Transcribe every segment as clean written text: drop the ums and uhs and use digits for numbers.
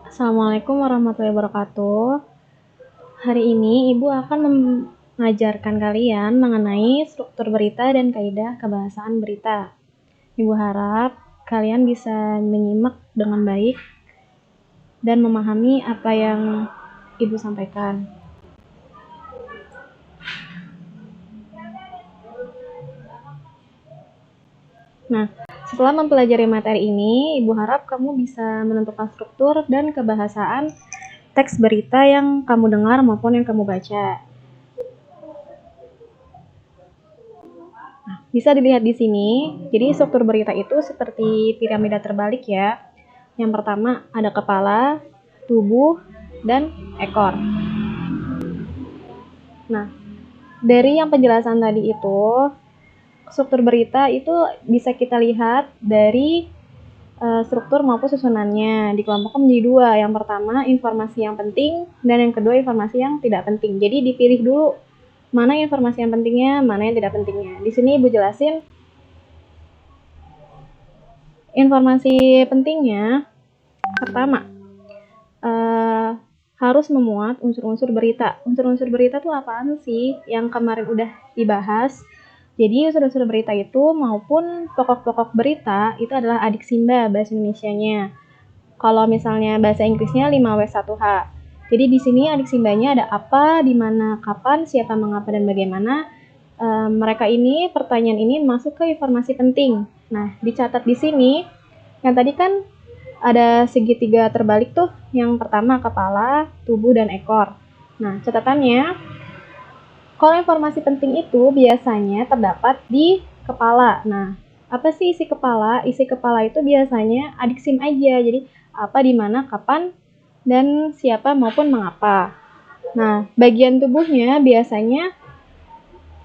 Assalamualaikum warahmatullahi wabarakatuh. Hari ini Ibu akan mengajarkan kalian mengenai struktur berita dan kaidah kebahasaan berita. Ibu harap kalian bisa menyimak dengan baik dan memahami apa yang Ibu sampaikan. Nah, setelah mempelajari materi ini, Ibu harap kamu bisa menentukan struktur dan kebahasaan teks berita yang kamu dengar maupun yang kamu baca. Nah, bisa dilihat di sini. Jadi struktur berita itu seperti piramida terbalik ya. Yang pertama ada kepala, tubuh, dan ekor. Nah, dari yang penjelasan tadi itu, struktur berita itu bisa kita lihat dari struktur maupun susunannya. Dikelompokkan menjadi dua. Yang pertama informasi yang penting dan yang kedua informasi yang tidak penting. Jadi dipilih dulu mana informasi yang pentingnya, mana yang tidak pentingnya. Di sini Ibu jelasin informasi pentingnya. Pertama, harus memuat unsur-unsur berita. Unsur-unsur berita itu apaan sih? Yang kemarin udah dibahas. Jadi unsur-unsur berita itu maupun pokok-pokok berita itu adalah adik simba bahasa Indonesianya. Kalau misalnya bahasa Inggrisnya 5W1H. Jadi di sini adik simbanya ada apa, di mana, kapan, siapa, mengapa, dan bagaimana. Mereka ini, pertanyaan ini masuk ke informasi penting. Nah, dicatat di sini. Yang tadi kan ada segitiga terbalik tuh. Yang pertama kepala, tubuh, dan ekor. Nah, catatannya, kalau informasi penting itu biasanya terdapat di kepala. Nah, apa sih isi kepala? Isi kepala itu biasanya adik sim aja. Jadi, apa, di mana, kapan, dan siapa maupun mengapa. Nah, bagian tubuhnya biasanya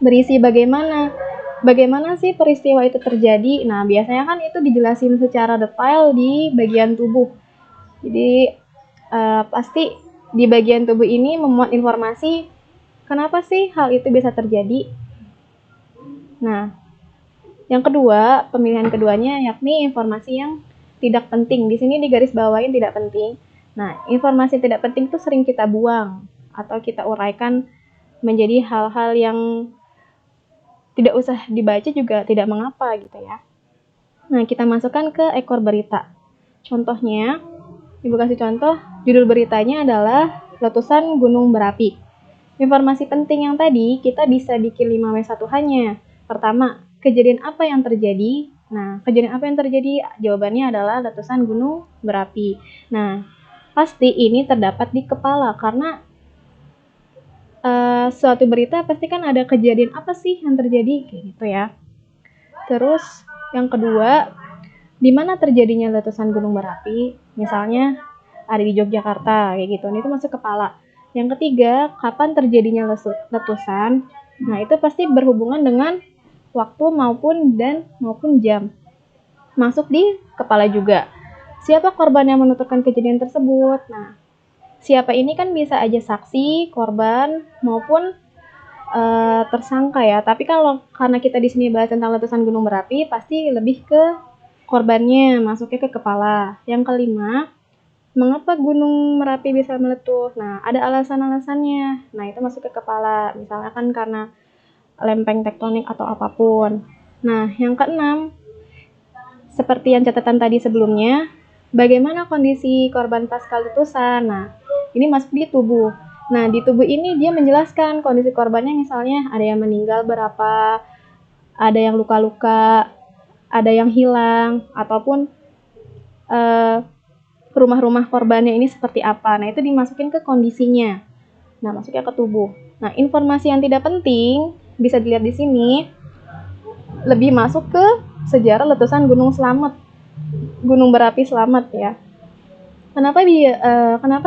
berisi bagaimana sih peristiwa itu terjadi. Nah, biasanya kan itu dijelasin secara detail di bagian tubuh. Jadi, pasti di bagian tubuh ini memuat informasi kenapa sih hal itu bisa terjadi. Nah, yang kedua, pemilihan keduanya yakni informasi yang tidak penting. Di sini digaris bawahin tidak penting. Nah, informasi tidak penting itu sering kita buang atau kita uraikan menjadi hal-hal yang tidak usah dibaca juga tidak mengapa gitu ya. Nah, kita masukkan ke ekor berita. Contohnya, Ibu kasih contoh, judul beritanya adalah letusan gunung berapi. Informasi penting yang tadi kita bisa bikin 5W1H-nya. Pertama, kejadian apa yang terjadi? Nah, kejadian apa yang terjadi? Jawabannya adalah letusan gunung berapi. Nah, pasti ini terdapat di kepala karena suatu berita pasti kan ada kejadian apa sih yang terjadi kayak gitu ya. Terus yang kedua, di mana terjadinya letusan gunung berapi? Misalnya ada di Yogyakarta kayak gitu. Ini itu masuk kepala. Yang ketiga, kapan terjadinya letusan? Nah, itu pasti berhubungan dengan waktu maupun jam. Masuk di kepala juga. Siapa korban yang menuturkan kejadian tersebut? Nah, siapa ini kan bisa aja saksi, korban, maupun tersangka ya. Tapi kalau karena kita di sini bahas tentang letusan gunung berapi, pasti lebih ke korbannya, masuknya ke kepala. Yang kelima, mengapa gunung Merapi bisa meletus? Nah, ada alasan-alasannya. Nah, itu masuk ke kepala. Misalnya kan karena lempeng tektonik atau apapun. Nah, yang keenam, seperti yang catatan tadi sebelumnya, bagaimana kondisi korban pasca letusan? Nah, ini masuk di tubuh. Nah, di tubuh ini dia menjelaskan kondisi korbannya, misalnya ada yang meninggal berapa, ada yang luka-luka, ada yang hilang, ataupun rumah-rumah korbannya ini seperti apa. Nah, itu dimasukin ke kondisinya. Nah, masuknya ke tubuh. Nah, informasi yang tidak penting bisa dilihat di sini lebih masuk ke sejarah letusan gunung berapi Slamet ya. Kenapa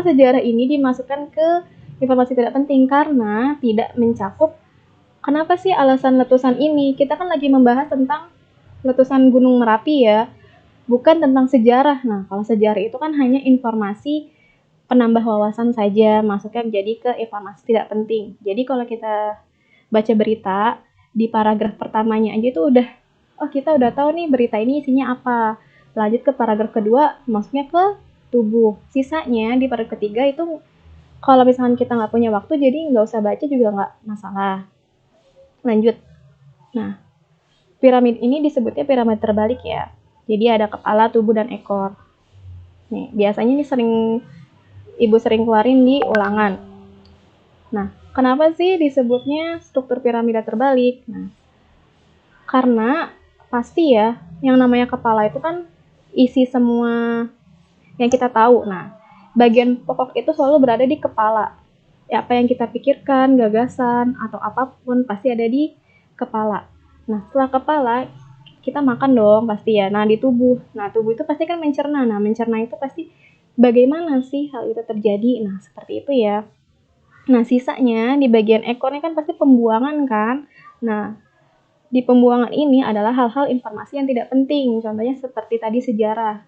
sejarah ini dimasukkan ke informasi tidak penting? Karena tidak mencakup kenapa sih alasan letusan ini. Kita kan lagi membahas tentang letusan gunung Merapi ya, bukan tentang sejarah. Nah, kalau sejarah itu kan hanya informasi penambah wawasan saja, masuknya menjadi ke informasi tidak penting. Jadi kalau kita baca berita, di paragraf pertamanya aja itu kita udah tahu nih berita ini isinya apa. Lanjut ke paragraf kedua, masuknya ke tubuh. Sisanya di parut ketiga itu kalau misalkan kita nggak punya waktu, jadi nggak usah baca juga nggak masalah. Lanjut. Nah, piramid ini disebutnya piramid terbalik ya. Jadi ada kepala, tubuh, dan ekor. Nih, biasanya ini ibu sering keluarin di ulangan. Nah, kenapa sih disebutnya struktur piramida terbalik? Nah, karena pasti ya, yang namanya kepala itu kan isi semua yang kita tahu. Nah, bagian pokok itu selalu berada di kepala. Ya, apa yang kita pikirkan, gagasan, atau apapun pasti ada di kepala. Nah, setelah kepala, kita makan dong pasti ya. Nah, di tubuh. Nah, tubuh itu pasti kan mencerna. Nah, mencerna itu pasti bagaimana sih hal itu terjadi? Nah, seperti itu ya. Nah, sisanya di bagian ekornya kan pasti pembuangan kan. Nah, di pembuangan ini adalah hal-hal informasi yang tidak penting. Contohnya seperti tadi sejarah.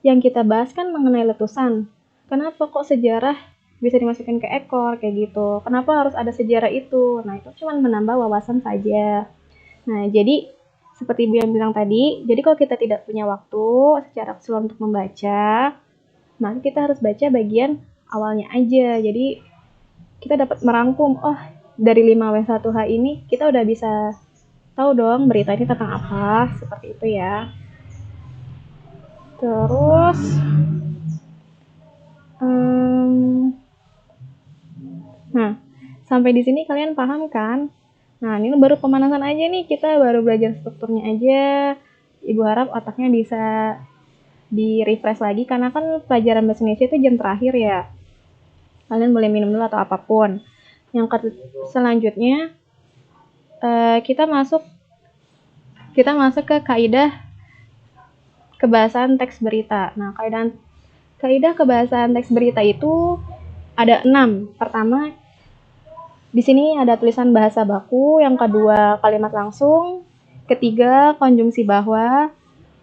Yang kita bahas kan mengenai letusan. Kenapa kok sejarah bisa dimasukin ke ekor kayak gitu? Kenapa harus ada sejarah itu? Nah, itu cuma menambah wawasan saja. Nah, jadi seperti Ibu yang bilang tadi, jadi kalau kita tidak punya waktu secara keseluruhan untuk membaca, maka kita harus baca bagian awalnya aja. Jadi kita dapat merangkum, oh dari 5W1H ini kita udah bisa tahu dong berita ini tentang apa, seperti itu ya. Terus nah, sampai di sini kalian paham kan? Nah, ini baru pemanasan aja nih, kita baru belajar strukturnya aja. Ibu harap otaknya bisa di-refresh lagi, karena kan pelajaran bahasa Indonesia itu jam terakhir ya. Kalian boleh minum dulu atau apapun. Yang selanjutnya, kita masuk ke kaidah kebahasaan teks berita. Nah, kaidah kebahasaan teks berita itu ada 6. Pertama, di sini ada tulisan bahasa baku, yang kedua kalimat langsung, ketiga konjungsi bahwa,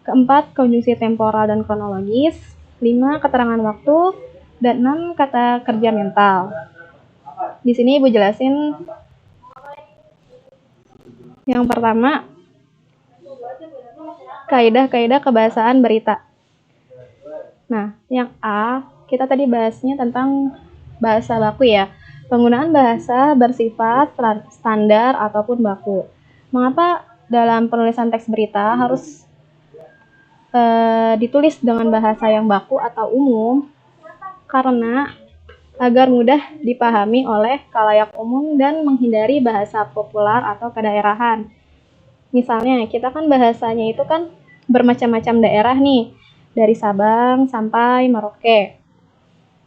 keempat konjungsi temporal dan kronologis, 5 keterangan waktu, dan 6 kata kerja mental. Di sini Ibu jelasin yang pertama, kaidah-kaidah kebahasaan berita. Nah, yang A, kita tadi bahasnya tentang bahasa baku ya. Penggunaan bahasa bersifat standar ataupun baku. Mengapa dalam penulisan teks berita harus ditulis dengan bahasa yang baku atau umum? Karena agar mudah dipahami oleh khalayak umum dan menghindari bahasa populer atau kedaerahan. Misalnya, kita kan bahasanya itu kan bermacam-macam daerah nih, dari Sabang sampai Merauke.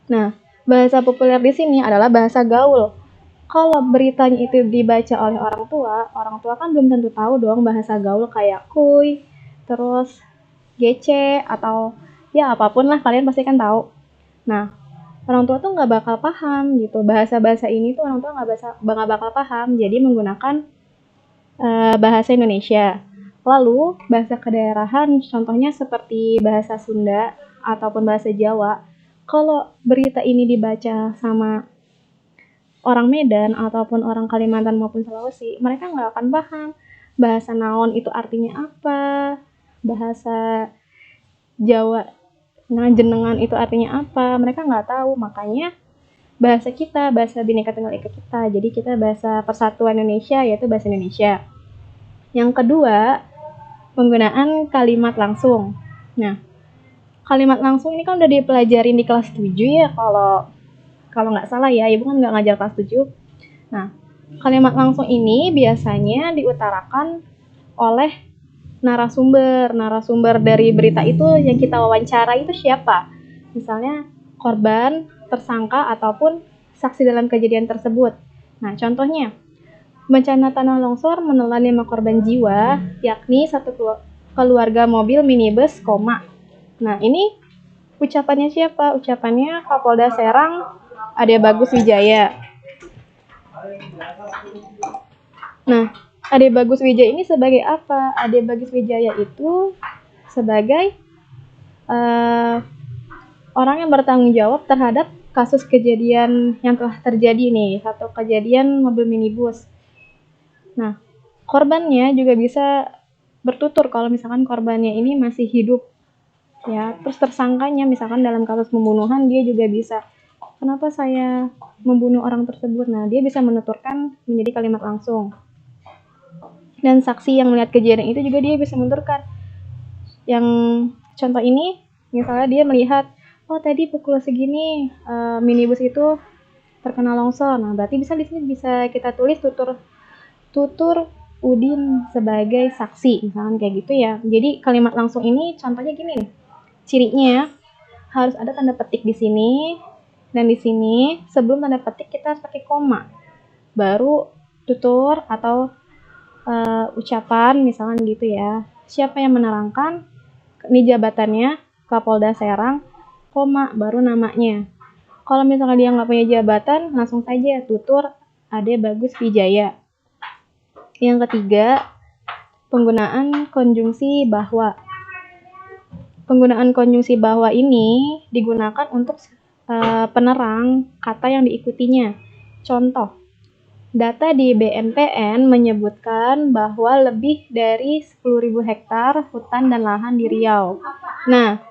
Nah, bahasa populer di sini adalah bahasa gaul. Kalau beritanya itu dibaca oleh orang tua kan belum tentu tahu dong bahasa gaul kayak kuy, terus gece, atau ya apapun lah, kalian pasti kan tahu. Nah, orang tua tuh nggak bakal paham gitu. Bahasa-bahasa ini tuh orang tua nggak bakal paham, jadi menggunakan bahasa Indonesia. Lalu, bahasa kedaerahan, contohnya seperti bahasa Sunda ataupun bahasa Jawa, kalau berita ini dibaca sama orang Medan ataupun orang Kalimantan maupun Sulawesi, mereka nggak akan paham bahasa naon itu artinya apa, bahasa Jawa jenengan itu artinya apa, mereka nggak tahu. Makanya bahasa kita, bahasa Bhinneka Tunggal Ika kita, jadi kita bahasa persatuan Indonesia, yaitu bahasa Indonesia. Yang kedua, penggunaan kalimat langsung. Nah, kalimat langsung ini kan udah dipelajarin di kelas 7 ya, kalau nggak salah ya, Ibu kan nggak ngajar kelas 7. Nah, kalimat langsung ini biasanya diutarakan oleh narasumber dari berita itu yang kita wawancara itu siapa. Misalnya korban, tersangka, ataupun saksi dalam kejadian tersebut. Nah, contohnya, bencana tanah longsor menelan 5 korban jiwa, yakni satu keluarga mobil minibus, Nah, ini ucapannya siapa? Ucapannya Kapolda Serang, Ade Bagus Wijaya. Nah, Ade Bagus Wijaya ini sebagai apa? Ade Bagus Wijaya itu sebagai orang yang bertanggung jawab terhadap kasus kejadian yang telah terjadi nih, satu kejadian mobil minibus. Nah, korbannya juga bisa bertutur kalau misalkan korbannya ini masih hidup. ya. Terus tersangkanya misalkan dalam kasus pembunuhan dia juga bisa, kenapa saya membunuh orang tersebut. Nah, dia bisa menuturkan menjadi kalimat langsung. Dan saksi yang melihat kejadian itu juga dia bisa menuturkan. Yang contoh ini, misalnya dia melihat, oh tadi pukul segini minibus itu terkena longsor. Nah, berarti bisa di sini bisa kita tulis tutur Udin sebagai saksi, misalkan kayak gitu ya. Jadi kalimat langsung ini contohnya gini nih. Cirinya harus ada tanda petik di sini dan di sini. Sebelum tanda petik kita harus pakai koma. Baru tutur atau ucapan misalkan gitu ya. Siapa yang menerangkan? Ini jabatannya Kapolda Serang, koma baru namanya. Kalau misalnya dia nggak punya jabatan, langsung saja tutur Ade Bagus Wijaya. Yang ketiga, penggunaan konjungsi bahwa. Penggunaan konjungsi bahwa ini digunakan untuk penerang kata yang diikutinya. Contoh, data di BNPN menyebutkan bahwa lebih dari 10.000 hektar hutan dan lahan di Riau. Nah,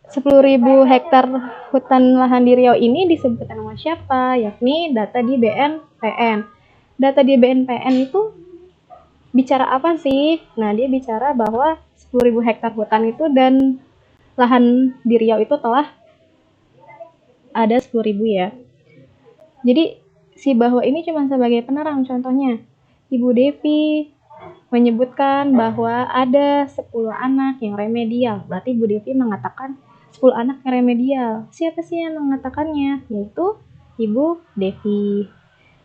10.000 hektar hutan lahan di Riau ini disebutkan nama siapa? Yakni data di BNPN. Data di BNPN itu bicara apa sih? Nah, dia bicara bahwa 10.000 hektar hutan itu dan lahan di Riau itu telah ada 10.000 ya. Jadi si bahwa ini cuma sebagai penerang. Contohnya, Ibu Devi menyebutkan bahwa ada 10 anak yang remedial. Berarti Ibu Devi mengatakan 10 anak yang remedial. Siapa sih yang mengatakannya? Yaitu Ibu Devi.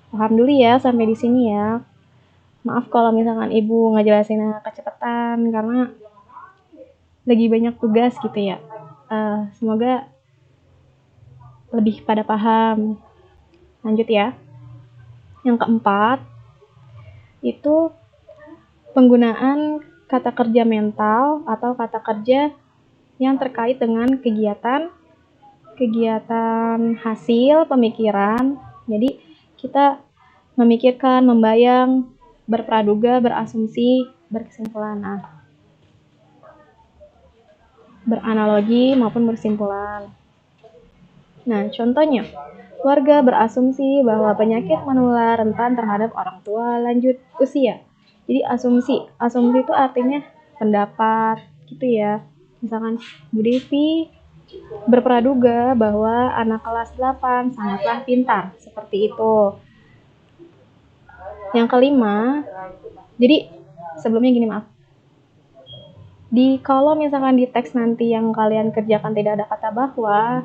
Paham dulu ya sampai di sini ya. Maaf kalau misalkan Ibu ngejelasinnya kecepatan karena lagi banyak tugas gitu ya. Semoga lebih pada paham. Lanjut ya. Yang keempat, itu penggunaan kata kerja mental atau kata kerja yang terkait dengan kegiatan hasil pemikiran. Jadi kita memikirkan, membayang, berpraduga, berasumsi, berkesimpulan. Beranalogi maupun bersimpulan. Nah, contohnya, warga berasumsi bahwa penyakit menular rentan terhadap orang tua lanjut usia. Jadi asumsi itu artinya pendapat gitu ya. Misalkan Bu Devi berpraduga bahwa anak kelas 8 sangatlah pintar, seperti itu. Yang kelima, jadi sebelumnya gini maaf. Kalau misalkan di teks nanti yang kalian kerjakan tidak ada kata bahwa,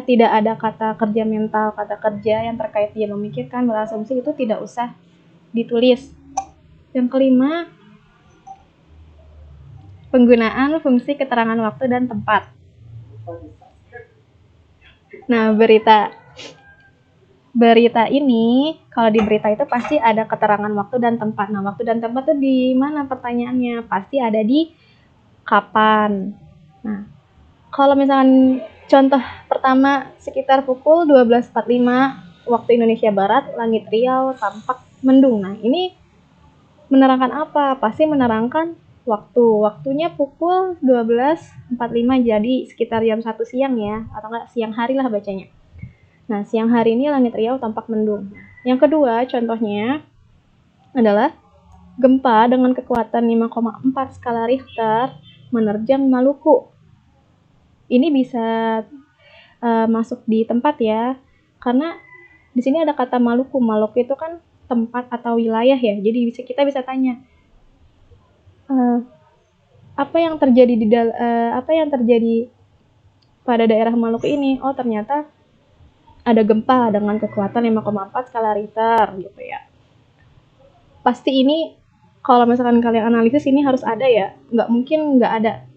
tidak ada kata kerja mental, kata kerja yang terkait dia memikirkan, berasumsi, itu tidak usah ditulis. Yang kelima, penggunaan fungsi keterangan waktu dan tempat. Nah, berita ini, kalau di berita itu pasti ada keterangan waktu dan tempat. Nah, waktu dan tempat itu di mana pertanyaannya? Pasti ada di kapan. Nah, kalau misalkan contoh pertama sekitar pukul 12.45 waktu Indonesia Barat, langit Riau tampak mendung. Nah, ini menerangkan apa? Pasti menerangkan waktu. Waktunya pukul 12.45, jadi sekitar jam 1 siang ya, atau enggak siang hari lah bacanya. Nah, siang hari ini langit Riau tampak mendung. Yang kedua, contohnya adalah gempa dengan kekuatan 5,4 skala Richter menerjang Maluku. Ini bisa masuk di tempat ya, karena di sini ada kata Maluku. Maluku itu kan tempat atau wilayah ya. Jadi kita bisa tanya, apa yang terjadi pada daerah Maluku ini? Oh, ternyata ada gempa dengan kekuatan 5,4 skala Richter gitu ya. Pasti ini kalau misalkan kalian analisis ini harus ada ya, nggak mungkin nggak ada.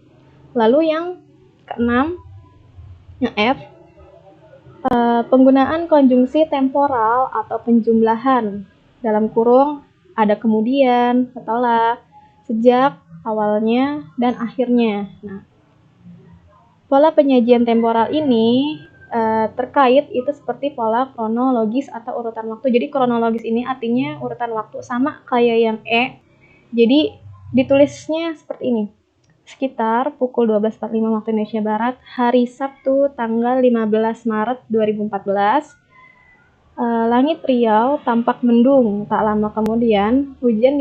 Lalu yang keenam, yang F, penggunaan konjungsi temporal atau penjumlahan dalam kurung ada kemudian, setelah, sejak, awalnya, dan akhirnya. Nah, pola penyajian temporal ini terkait itu seperti pola kronologis atau urutan waktu. Jadi kronologis ini artinya urutan waktu, sama kayak yang E. Jadi ditulisnya seperti ini. sekitar pukul 12.45 waktu Indonesia Barat, hari Sabtu tanggal 15 Maret 2014. Langit Riau tampak mendung. Tak lama kemudian hujan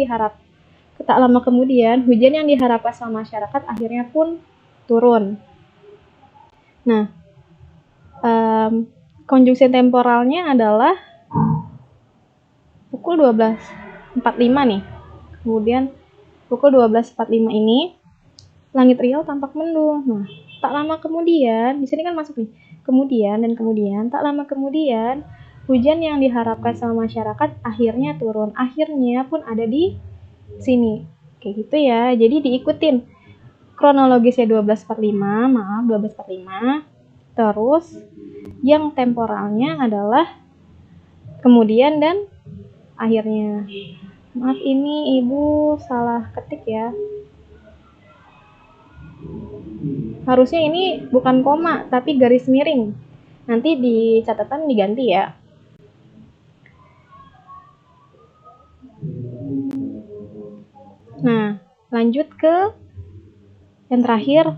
yang diharapkan sama masyarakat akhirnya pun turun. Nah, konjungsi temporalnya adalah pukul 12.45 nih. Kemudian pukul 12.45 ini langit Riau tampak mendung. Nah, tak lama kemudian, di sini kan masuk nih, kemudian, tak lama kemudian, hujan yang diharapkan sama masyarakat akhirnya turun. Akhirnya pun ada di sini. Kayak gitu ya. Jadi diikutin kronologisnya 12.45. Terus yang temporalnya adalah kemudian dan akhirnya. Maaf, ini Ibu salah ketik ya. Harusnya ini bukan koma, tapi garis miring. Nanti di catatan diganti ya. Nah, lanjut ke yang terakhir,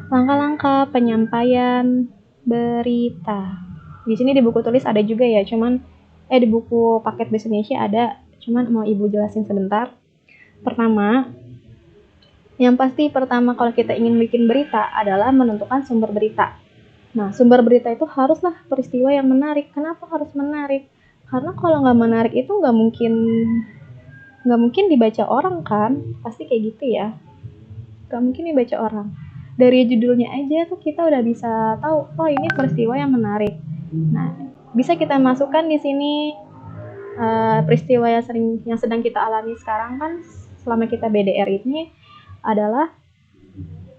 langkah-langkah penyampaian berita. Di sini di buku tulis ada juga ya, di buku paket bahasa Indonesia ada, cuman mau Ibu jelasin sebentar. Yang pasti pertama kalau kita ingin bikin berita adalah menentukan sumber berita. Nah, sumber berita itu haruslah peristiwa yang menarik. Kenapa harus menarik? Karena kalau nggak menarik itu nggak mungkin dibaca orang kan, pasti kayak gitu ya. Nggak mungkin dibaca orang. Dari judulnya aja tuh kita udah bisa tahu, oh ini peristiwa yang menarik. Nah, bisa kita masukkan di sini peristiwa yang sedang kita alami sekarang kan selama kita BDR ini adalah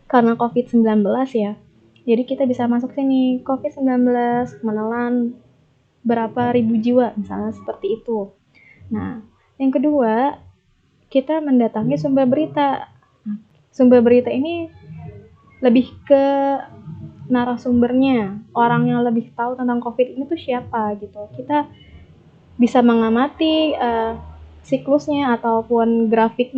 karena COVID-19 ya. Jadi kita bisa masuk sini, COVID-19 menelan berapa ribu jiwa, misalnya seperti itu. Nah, yang kedua, kita mendatangi sumber berita. Sumber berita ini lebih ke narasumbernya, orang yang lebih tahu tentang COVID ini tuh siapa gitu. Kita bisa mengamati siklusnya ataupun grafik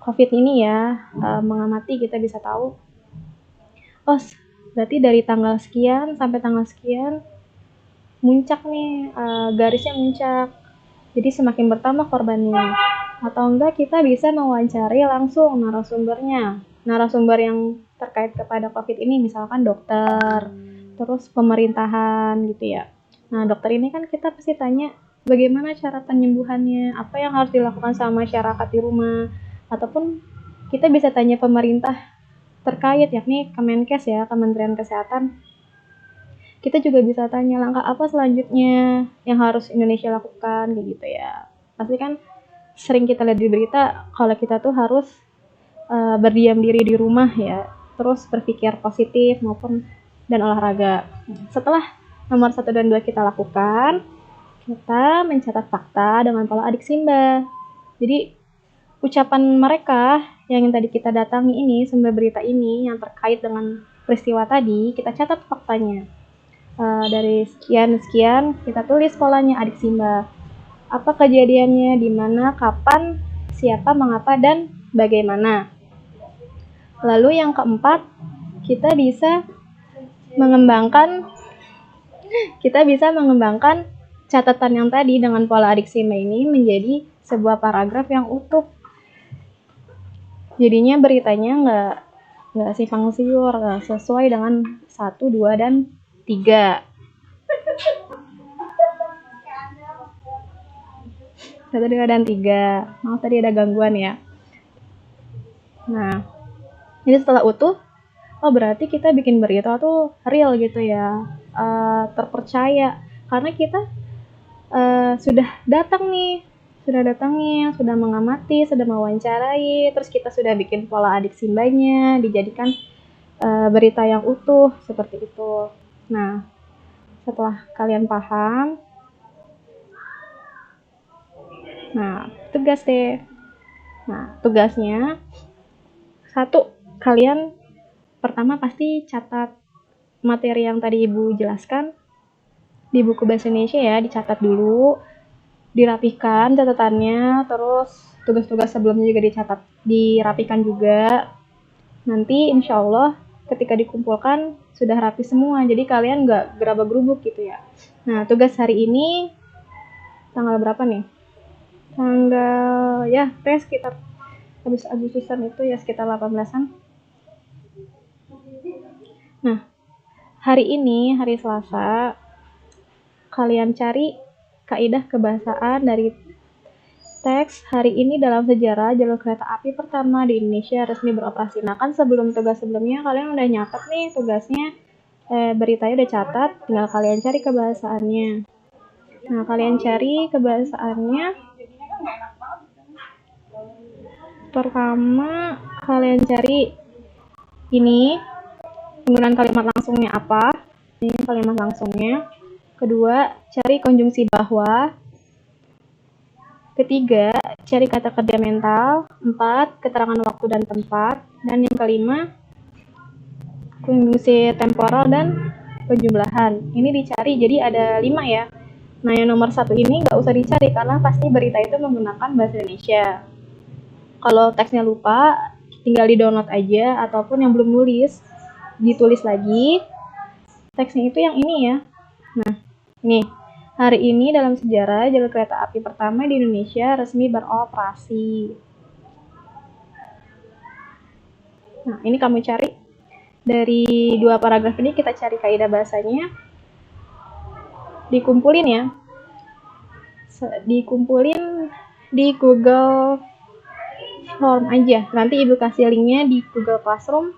COVID ini ya, mengamati kita bisa tahu, oh berarti dari tanggal sekian sampai tanggal sekian muncak nih, garisnya muncak, jadi semakin bertambah korbannya. Atau enggak kita bisa mewawancari langsung narasumber yang terkait kepada COVID ini, misalkan dokter, terus pemerintahan gitu ya. Nah, dokter ini kan kita pasti tanya bagaimana cara penyembuhannya, apa yang harus dilakukan sama masyarakat di rumah, ataupun kita bisa tanya pemerintah terkait, yakni Kemenkes ya, Kementerian Kesehatan. Kita juga bisa tanya langkah apa selanjutnya yang harus Indonesia lakukan, kayak gitu ya. Pasti kan sering kita lihat di berita kalau kita tuh harus berdiam diri di rumah ya, terus berpikir positif dan olahraga. Setelah nomor 1 dan 2 kita lakukan, kita mencatat fakta dengan pola adik Simba. Jadi ucapan mereka yang tadi kita datangi ini, sumber berita ini yang terkait dengan peristiwa tadi, kita catat faktanya. Dari sekian kita tulis polanya adik Simba. Apa kejadiannya, di mana, kapan, siapa, mengapa, dan bagaimana. Lalu yang keempat, kita bisa mengembangkan catatan yang tadi dengan pola adik Simba ini menjadi sebuah paragraf yang utuh. Jadinya beritanya nggak simpang siur, nggak sesuai dengan 1, 2, dan 3. 1, 2, dan 3. Maaf tadi ada gangguan ya. Nah, jadi setelah utuh, oh berarti kita bikin berita tuh real gitu ya, terpercaya, karena kita sudah datangin, sudah mengamati, sudah mewawancarai, terus kita sudah bikin pola adik Simbanya, dijadikan berita yang utuh seperti itu. Nah, setelah kalian paham, tugasnya 1, kalian pertama pasti catat materi yang tadi Ibu jelaskan di buku bahasa Indonesia ya, dicatat dulu, dirapihkan catatannya, terus tugas-tugas sebelumnya juga dicatat, dirapikan juga. Nanti insya Allah ketika dikumpulkan sudah rapi semua, jadi kalian nggak gerabak-gerubuk gitu ya. Nah, tugas hari ini tanggal berapa nih? Tanggal ya, kayak sekitar habis Agustusan itu ya, sekitar 18-an. Nah, hari ini, hari Selasa, kalian cari kaidah kebahasaan dari teks hari ini dalam sejarah jalur kereta api pertama di Indonesia resmi beroperasi. Nah, kan sebelum tugas sebelumnya kalian udah nyatet nih tugasnya, beritanya udah catat, tinggal kalian cari kebahasaannya. Nah, kalian cari kebahasaannya. Pertama, kalian cari ini, penggunaan kalimat langsungnya apa. Ini kalimat langsungnya. Kedua, cari konjungsi bahwa. Ketiga, cari kata kerja mental. 4, keterangan waktu dan tempat. Dan yang kelima, konjungsi temporal dan penjumlahan. Ini dicari, jadi ada 5 ya. Nah, yang nomor 1 ini nggak usah dicari karena pasti berita itu menggunakan bahasa Indonesia. Kalau teksnya lupa, tinggal di-download aja, ataupun yang belum nulis, ditulis lagi. Teksnya itu yang ini ya. Nah, ini. Hari ini dalam sejarah jalur kereta api pertama di Indonesia resmi beroperasi. Nah, ini kamu cari. Dari 2 paragraf ini kita cari kaidah bahasanya. Dikumpulin ya. Dikumpulin di Google Form aja. Nanti ibu kasih linknya di Google Classroom.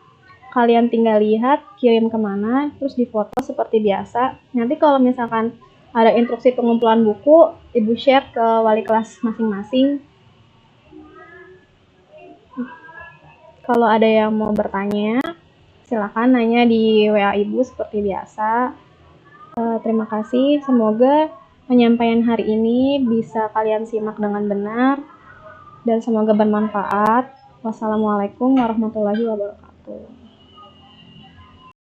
Kalian tinggal lihat, kirim kemana, terus difoto seperti biasa. Nanti kalau misalkan ada instruksi pengumpulan buku, ibu share ke wali kelas masing-masing. Kalau ada yang mau bertanya, silakan nanya di WA ibu seperti biasa. Terima kasih, semoga penyampaian hari ini bisa kalian simak dengan benar dan semoga bermanfaat. Wassalamualaikum warahmatullahi wabarakatuh.